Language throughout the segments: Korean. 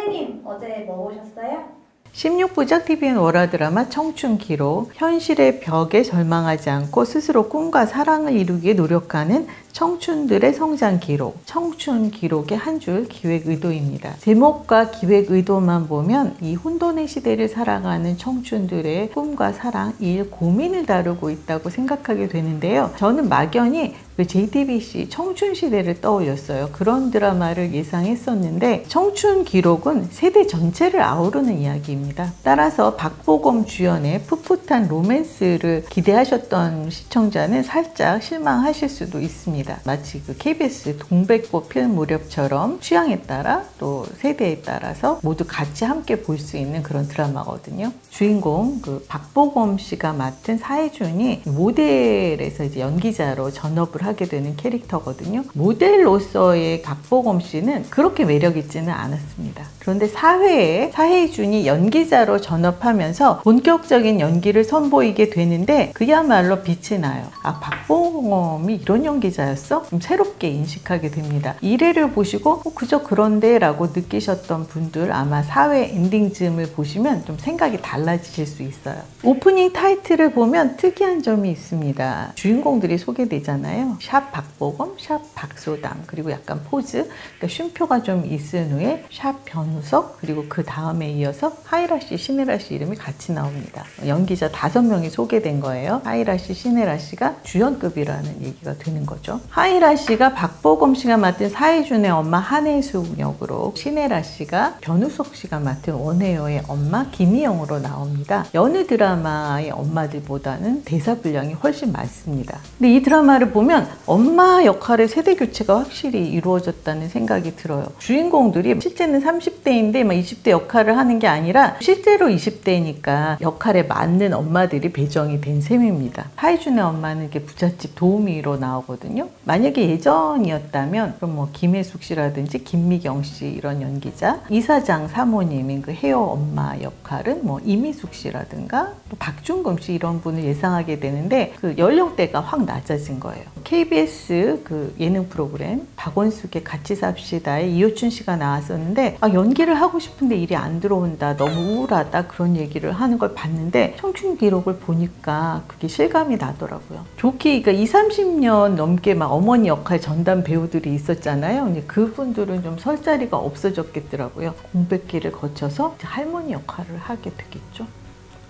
선생님 어제 뭐 보셨어요? 16부작 TVN 월화 드라마 청춘 기록. 현실의 벽에 절망하지 않고 스스로 꿈과 사랑을 이루기에 노력하는 청춘들의 성장 기록. 청춘 기록의 한 줄 기획 의도입니다. 제목과 기획 의도만 보면 이 혼돈의 시대를 살아가는 청춘들의 꿈과 사랑, 일, 고민을 다루고 있다고 생각하게 되는데요. 저는 막연히 그 JTBC 청춘 시대를 떠올렸어요. 그런 드라마를 예상했었는데 청춘 기록은 세대 전체를 아우르는 이야기입니다. 따라서 박보검 주연의 풋풋한 로맨스를 기대하셨던 시청자는 살짝 실망하실 수도 있습니다. 마치 그 KBS 동백꽃 필 무렵처럼 취향에 따라 또 세대에 따라서 모두 같이 함께 볼 수 있는 그런 드라마거든요. 주인공 그 박보검 씨가 맡은 사회준이 모델에서 이제 연기자로 전업을 하게 되는 캐릭터거든요. 모델로서의 박보검 씨는 그렇게 매력 있지는 않았습니다. 그런데 사회에 사회준이 연기자로 전업하면서 본격적인 연기를 선보이게 되는데 그야말로 빛이 나요. 아, 박보검이 이런 연기자였어? 좀 새롭게 인식하게 됩니다. 1회를 보시고 그저 그런데 라고 느끼셨던 분들 아마 4회 엔딩쯤을 보시면 좀 생각이 달라지실 수 있어요. 오프닝 타이틀을 보면 특이한 점이 있습니다. 주인공들이 소개되잖아요. 샵 박보검, 샵 박소담, 그리고 약간 포즈, 그러니까 쉼표가 좀 있은 후에 샵 변우석, 그리고 그 다음에 이어서 하이라 씨, 신혜라 씨 이름이 같이 나옵니다. 연기자 5명이 소개된 거예요. 하이라 씨, 신혜라 씨가 주연급이라는 얘기가 되는 거죠. 하이라 씨가 박보검 씨가 맡은 사회준의 엄마 한혜숙 역으로, 신혜라 씨가 변우석 씨가 맡은 원혜여의 엄마 김희영으로 나옵니다. 여느 드라마의 엄마들보다는 대사 분량이 훨씬 많습니다. 근데 이 드라마를 보면 엄마 역할의 세대 교체가 확실히 이루어졌다는 생각이 들어요. 주인공들이 실제는 30대인데 20대 역할을 하는 게 아니라 실제로 20대니까 역할에 맞는 엄마들이 배정이 된 셈입니다. 하이준의 엄마는 이렇게 부잣집 도우미로 나오거든요. 만약에 예전이었다면 그럼 뭐 김혜숙 씨라든지 김미경 씨 이런 연기자, 이사장 사모님인 그 혜여 엄마 역할은 뭐 이미숙 씨라든가 또 박준금 씨 이런 분을 예상하게 되는데 그 연령대가 확 낮아진 거예요. KBS 그 예능 프로그램 박원숙의 같이 삽시다에 이효춘 씨가 나왔었는데 연기를 하고 싶은데 일이 안 들어온다, 너무 우울하다, 그런 얘기를 하는 걸 봤는데 청춘 기록을 보니까 그게 실감이 나더라고요. 좋게 그러니까 20, 30년 넘게 막 어머니 역할 전담 배우들이 있었잖아요. 근데 그분들은 좀 설 자리가 없어졌겠더라고요. 공백기를 거쳐서 할머니 역할을 하게 되겠죠.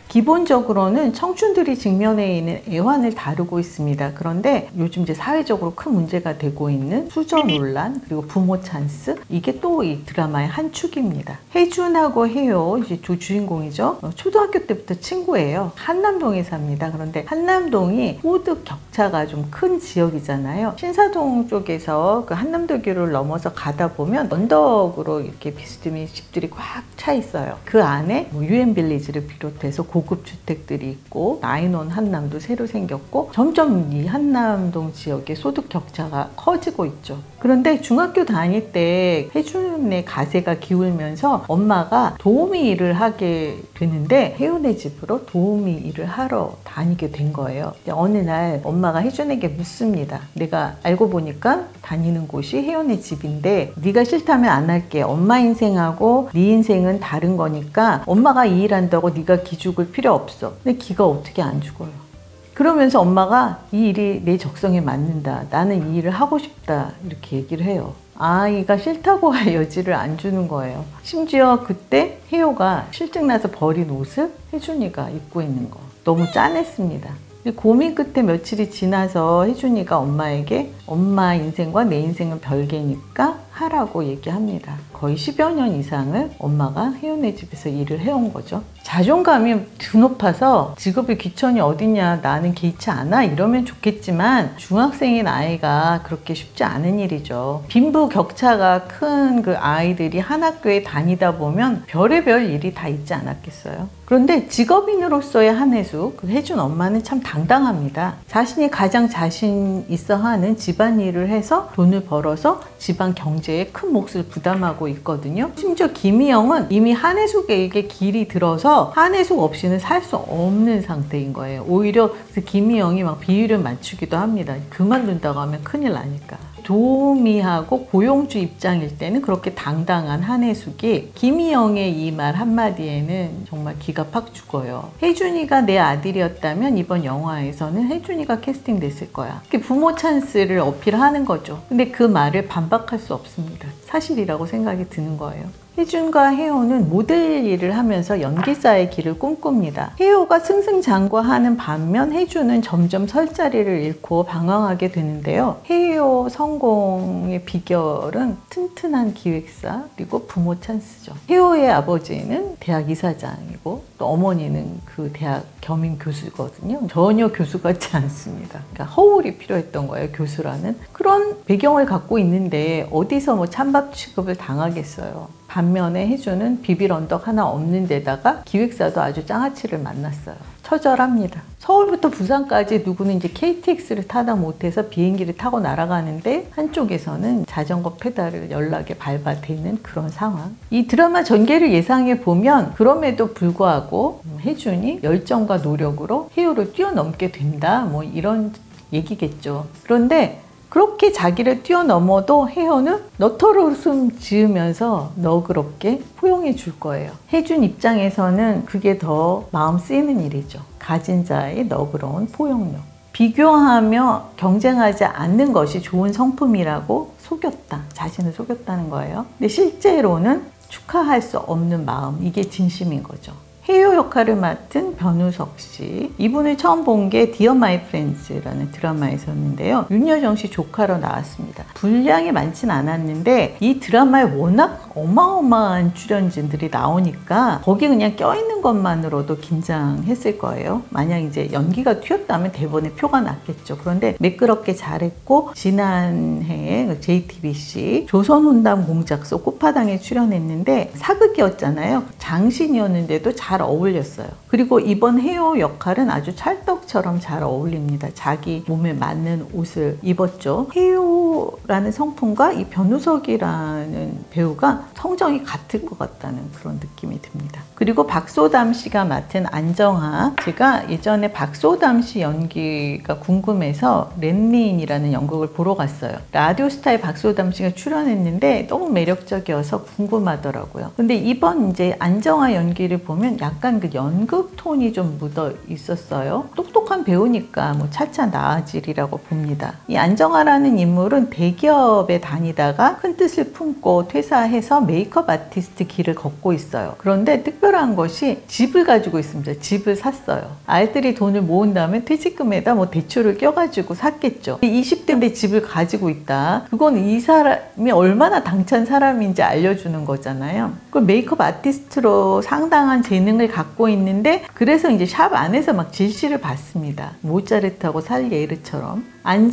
기본적으로는 청춘들이 직면해 있는 애환을 다루고 있습니다. 그런데 요즘 이제 사회적으로 큰 문제가 되고 있는 수저 논란, 그리고 부모 찬스, 이게 또 이 드라마의 한 축입니다. 혜준하고 혜요, 이제 두 주인공이죠. 초등학교 때부터 친구예요. 한남동에 삽니다. 그런데 한남동이 소득 격차가 좀 큰 지역이잖아요. 신사동 쪽에서 그 한남대교를 넘어서 가다 보면 언덕으로 이렇게 비스듬히 집들이 꽉 차 있어요. 그 안에 뭐 유엔빌리지를 비롯해서 고급 주택들이 있고 나인원 한남도 새로 생겼고 점점 이 한남동 지역의 소득 격차가 커지고 있죠. 그런데 중학교 다닐 때 혜준의 가세가 기울면서 엄마가 도우미 일을 하게 되는데 혜연의 집으로 도우미 일을 하러 다니게 된 거예요. 어느 날 엄마가 혜준에게 묻습니다. 내가 알고 보니까 다니는 곳이 혜연의 집인데 네가 싫다면 안 할게. 엄마 인생하고 네 인생은 다른 거니까 엄마가 이 일 한다고 네가 기죽을 필요 없어. 근데 기가 어떻게 안 죽어요. 그러면서 엄마가 이 일이 내 적성에 맞는다, 나는 이 일을 하고 싶다, 이렇게 얘기를 해요. 아이가 싫다고 할 여지를 안 주는 거예요. 심지어 그때 혜요가 실증나서 버린 옷을 혜준이가 입고 있는 거 너무 짠했습니다. 고민 끝에 며칠이 지나서 혜준이가 엄마에게 엄마 인생과 내 인생은 별개니까 하라고 얘기합니다. 거의 10여 년 이상을 엄마가 혜연의 집에서 일을 해온 거죠. 자존감이 드높아서 직업의 귀천이 어딨냐, 나는 개의치 않아, 이러면 좋겠지만 중학생인 아이가 그렇게 쉽지 않은 일이죠. 빈부 격차가 큰 그 아이들이 한 학교에 다니다 보면 별의별 일이 다 있지 않았겠어요. 그런데 직업인으로서의 한혜숙, 그 혜준 엄마는 참 당당합니다. 자신이 가장 자신 있어 하는 집안일을 해서 돈을 벌어서 집안 경제에 큰 몫을 부담하고 있거든요. 심지어 김희영은 이미 한혜숙에게 길이 들어서 한혜숙 없이는 살 수 없는 상태인 거예요. 오히려 김희영이 막 비율을 맞추기도 합니다. 그만둔다고 하면 큰일 나니까. 도우미하고 고용주 입장일 때는 그렇게 당당한 한혜숙이 김희영의 이 말 한마디에는 정말 기가 팍 죽어요. 혜준이가 내 아들이었다면 이번 영화에서는 혜준이가 캐스팅됐을 거야. 이렇게 부모 찬스를 어필하는 거죠. 근데 그 말을 반박할 수 없습니다. 사실이라고 생각이 드는 거예요. 혜준과 혜호는 모델 일을 하면서 연기자의 길을 꿈꿉니다. 혜호가 승승장구하는 반면 혜준은 점점 설 자리를 잃고 방황하게 되는데요. 혜호 성공의 비결은 튼튼한 기획사 그리고 부모 찬스죠. 혜호의 아버지는 대학 이사장이고 또 어머니는 그 대학 겸임 교수거든요. 전혀 교수 같지 않습니다. 그러니까 허울이 필요했던 거예요. 교수라는 그런 배경을 갖고 있는데 어디서 뭐 찬밥 취급을 당하겠어요. 반면에 혜준은 비빌 언덕 하나 없는 데다가 기획사도 아주 장아찌를 만났어요. 처절합니다. 서울부터 부산까지 누구는 이제 KTX를 타다 못해서 비행기를 타고 날아가는데 한쪽에서는 자전거 페달을 연락에 밟아대는 그런 상황. 이 드라마 전개를 예상해 보면 그럼에도 불구하고 혜준이 열정과 노력으로 혜호를 뛰어넘게 된다. 뭐 이런 얘기겠죠. 그런데 그렇게 자기를 뛰어넘어도 혜호는 너털웃음 지으면서 너그럽게 포용해 줄 거예요. 혜준 입장에서는 그게 더 마음 쓰이는 일이죠. 가진 자의 너그러운 포용력. 비교하며 경쟁하지 않는 것이 좋은 성품이라고 속였다. 자신을 속였다는 거예요. 근데 실제로는 축하할 수 없는 마음, 이게 진심인 거죠. 혜호 역할을 맡은 변우석 씨. 이분을 처음 본 게 디어 마이 프렌즈라는 드라마에서였는데요. 윤여정 씨 조카로 나왔습니다. 분량이 많진 않았는데 이 드라마에 워낙 어마어마한 출연진들이 나오니까 거기 그냥 껴있는 것만으로도 긴장했을 거예요. 만약 이제 연기가 튀었다면 대본에 표가 났겠죠. 그런데 매끄럽게 잘했고 지난해에 JTBC 조선혼담 공작소 꽃파당에 출연했는데 사극이었잖아요. 장신이었는데도 잘 어울렸어요. 그리고 이번 혜호 역할은 아주 찰떡처럼 잘 어울립니다. 자기 몸에 맞는 옷을 입었죠. 혜호라는 성품과 이 변우석이라는 배우가 성정이 같을 것 같다는 그런 느낌이 듭니다. 그리고 박소담 씨가 맡은 안정아. 제가 예전에 박소담 씨 연기가 궁금해서 렌린이라는 연극을 보러 갔어요. 라디오스타에 박소담 씨가 출연했는데 너무 매력적이어서 궁금하더라고요. 근데 이번 이제 안정아 연기를 보면 약간 그 연극 톤이 좀 묻어 있었어요. 똑똑한 배우니까 뭐 차차 나아지리라고 봅니다. 이 안정아라는 인물은 대기업에 다니다가 큰 뜻을 품고 퇴사해서 메이크업 아티스트 길을 걷고 있어요. 그런데 특별한 것이 집을 가지고 있습니다. 집을 샀어요. 아이들이 돈을 모은 다음에 퇴직금에다 뭐 대출을 껴가지고 샀겠죠. 20대인데 집을 가지고 있다. 그건 이 사람이 얼마나 당찬 사람인지 알려주는 거잖아요. 그 메이크업 아티스트로 상당한 재능을 갖고 있는데 그래서 이제 샵 안에서 막 질시를 받습니다. 모차르트하고 살리에르처럼.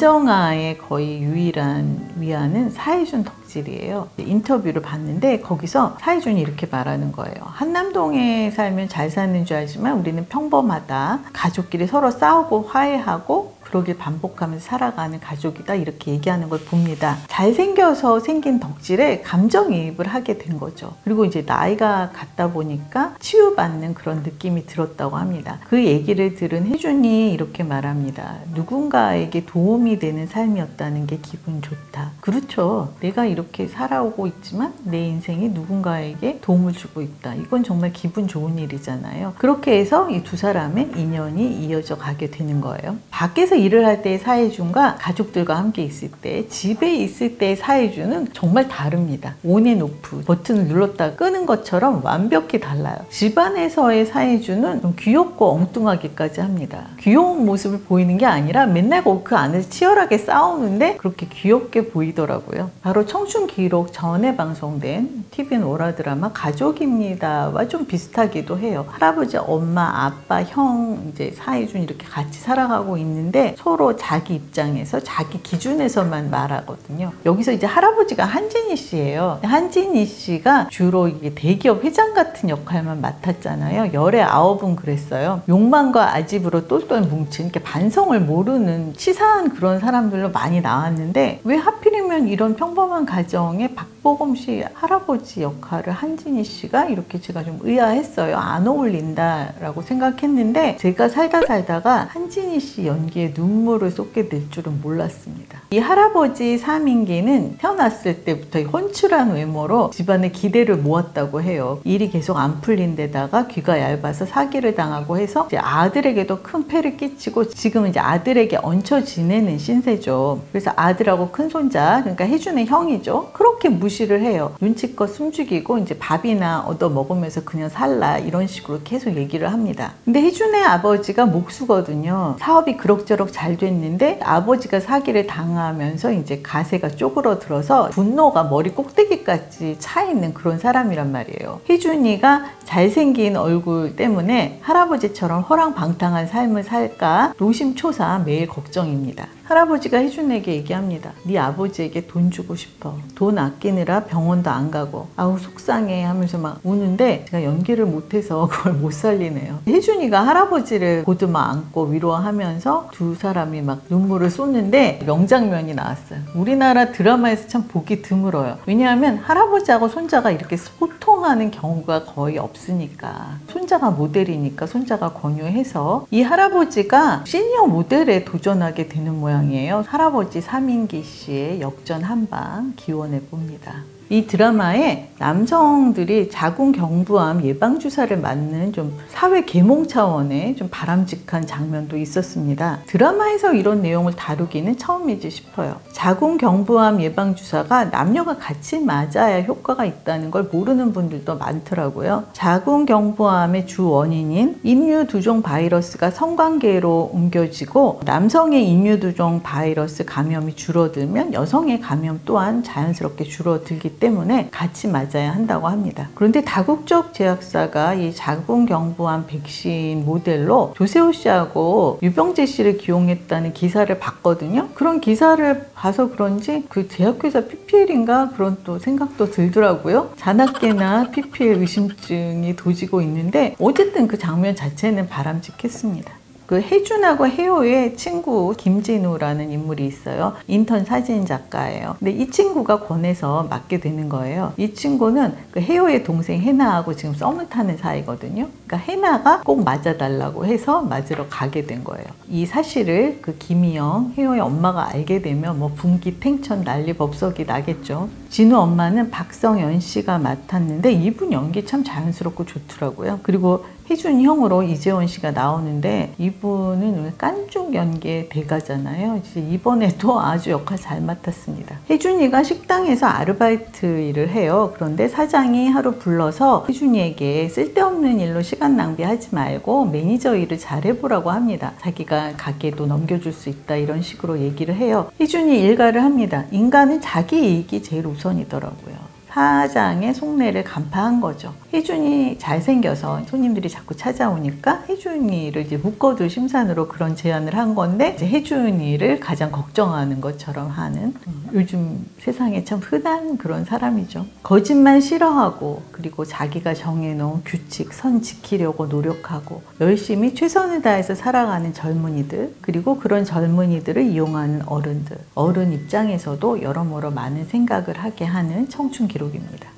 안정아의 거의 유일한 위안은 사해준 덕질이에요. 인터뷰를 봤는데 거기서 사해준이 이렇게 말하는 거예요. 한남동에 살면 잘 사는 줄 알지만 우리는 평범하다. 가족끼리 서로 싸우고 화해하고 그러길 반복하면서 살아가는 가족이다. 이렇게 얘기하는 걸 봅니다. 잘생겨서 생긴 덕질에 감정이입을 하게 된 거죠. 그리고 이제 나이가 갔다 보니까 치유받는 그런 느낌이 들었다고 합니다. 그 얘기를 들은 혜준이 이렇게 말합니다. 누군가에게 도움이 되는 삶이었다는 게 기분 좋다. 그렇죠. 내가 이렇게 살아오고 있지만 내 인생이 누군가에게 도움을 주고 있다. 이건 정말 기분 좋은 일이잖아요. 그렇게 해서 이 두 사람의 인연이 이어져 가게 되는 거예요. 밖에서 일을 할 때의 사해준과 가족들과 함께 있을 때, 집에 있을 때의 사해준은 정말 다릅니다. 온앤오프 버튼을 눌렀다 끄는 것처럼 완벽히 달라요. 집안에서의 사해준은 좀 귀엽고 엉뚱하기까지 합니다. 귀여운 모습을 보이는 게 아니라 맨날 그 안에서 치열하게 싸우는데 그렇게 귀엽게 보이더라고요. 바로 청춘기록 전에 방송된 TVN 월화 드라마 가족입니다와 좀 비슷하기도 해요. 할아버지, 엄마, 아빠, 형, 이제 사해준 이렇게 같이 살아가고 있는데 서로 자기 입장에서 자기 기준에서만 말하거든요. 여기서 이제 할아버지가 한진희 씨예요. 한진희 씨가 주로 이게 대기업 회장 같은 역할만 맡았잖아요. 19은 그랬어요. 욕망과 아집으로 똘똘 뭉친 이렇게 반성을 모르는 치사한 그런 사람들로 많이 나왔는데 왜 하필이면 이런 평범한 가정에 박보검 씨 할아버지 역할을 한진희 씨가 이렇게 제가 좀 의아했어요. 안 어울린다라고 생각했는데 제가 살다가 한진희 씨 연기에 눈물을 쏟게 될 줄은 몰랐습니다. 이 할아버지 사민기는 태어났을 때부터 훤칠한 외모로 집안의 기대를 모았다고 해요. 일이 계속 안 풀린 데다가 귀가 얇아서 사기를 당하고 해서 이제 아들에게도 큰 폐를 끼치고 지금은 이제 아들에게 얹혀 지내는 신세죠. 그래서 아들하고 큰손자, 그러니까 혜준의 형이죠. 그렇게 무시를 해요. 눈치껏 숨죽이고 이제 밥이나 얻어 먹으면서 그냥 살라 이런 식으로 계속 얘기를 합니다. 근데 혜준의 아버지가 목수거든요. 사업이 그럭저럭 잘 됐는데 아버지가 사기를 당하면서 이제 가세가 쪼그러들어서 분노가 머리 꼭대기까지 차 있는 그런 사람이란 말이에요. 혜준이가 잘생긴 얼굴 때문에 할아버지처럼 허랑방탕한 삶을 살까 노심초사 매일 걱정입니다. 할아버지가 혜준에게 얘기합니다. 네 아버지에게 돈 주고 싶어. 돈 아끼느라 병원도 안 가고 아우 속상해 하면서 막 우는데 제가 연기를 못해서 그걸 못 살리네요. 혜준이가 할아버지를 보드마 안고 위로하면서 두 사람이 막 눈물을 쏟는데 명장면이 나왔어요. 우리나라 드라마에서 참 보기 드물어요. 왜냐하면 할아버지하고 손자가 이렇게 소통하는 경우가 거의 없으니까. 손자가 모델이니까 손자가 권유해서 이 할아버지가 시니어 모델에 도전하게 되는 모양이에요. 할아버지 사민기 씨의 역전 한방 기원해 봅니다. 이 드라마에 남성들이 자궁경부암 예방주사를 맞는 좀 사회 계몽 차원의 좀 바람직한 장면도 있었습니다. 드라마에서 이런 내용을 다루기는 처음이지 싶어요. 자궁경부암 예방주사가 남녀가 같이 맞아야 효과가 있다는 걸 모르는 분들도 많더라고요. 자궁경부암의 주 원인인 임유두종 바이러스가 성관계로 옮겨지고 남성의 임유두종 바이러스 감염이 줄어들면 여성의 감염 또한 자연스럽게 줄어들기 때문에 같이 맞아야 한다고 합니다. 그런데 다국적 제약사가 이 자궁경부암 백신 모델로 조세호 씨하고 유병재 씨를 기용했다는 기사를 봤거든요. 그런 기사를 봐서 그런지 그 제약회사 PPL인가 그런 또 생각도 들더라고요. 잔악계나 PPL 의심증이 도지고 있는데 어쨌든 그 장면 자체는 바람직했습니다. 그 혜준하고 혜호의 친구 김진우라는 인물이 있어요. 인턴 사진 작가예요. 근데 이 친구가 권해서 맡게 되는 거예요. 이 친구는 그 혜호의 동생 혜나하고 지금 썸을 타는 사이거든요. 그러니까 혜나가 꼭 맞아달라고 해서 맞으러 가게 된 거예요. 이 사실을 그 김희영, 혜호의 엄마가 알게 되면 뭐 분기 팽천 난리 법석이 나겠죠. 진우 엄마는 박성연 씨가 맡았는데 이분 연기 참 자연스럽고 좋더라고요. 그리고 혜준 형으로 이재원 씨가 나오는데 이분은 깐죽 연기의 대가잖아요. 이번에도 아주 역할 잘 맡았습니다. 혜준이가 식당에서 아르바이트 일을 해요. 그런데 사장이 하루 불러서 혜준이에게 쓸데없는 일로 시간 낭비하지 말고 매니저 일을 잘 해보라고 합니다. 자기가 가게도 넘겨줄 수 있다 이런 식으로 얘기를 해요. 혜준이 일가를 합니다. 인간은 자기 이익이 제일 우선이더라고요. 사장의 속내를 간파한 거죠. 혜준이 잘생겨서 손님들이 자꾸 찾아오니까 혜준이를 이제 묶어둘 심산으로 그런 제안을 한 건데 이제 혜준이를 가장 걱정하는 것처럼 하는 요즘 세상에 참 흔한 그런 사람이죠. 거짓말 싫어하고 그리고 자기가 정해놓은 규칙, 선 지키려고 노력하고 열심히 최선을 다해서 살아가는 젊은이들 그리고 그런 젊은이들을 이용하는 어른들 어른 입장에서도 여러모로 많은 생각을 하게 하는 청춘 기록입니다.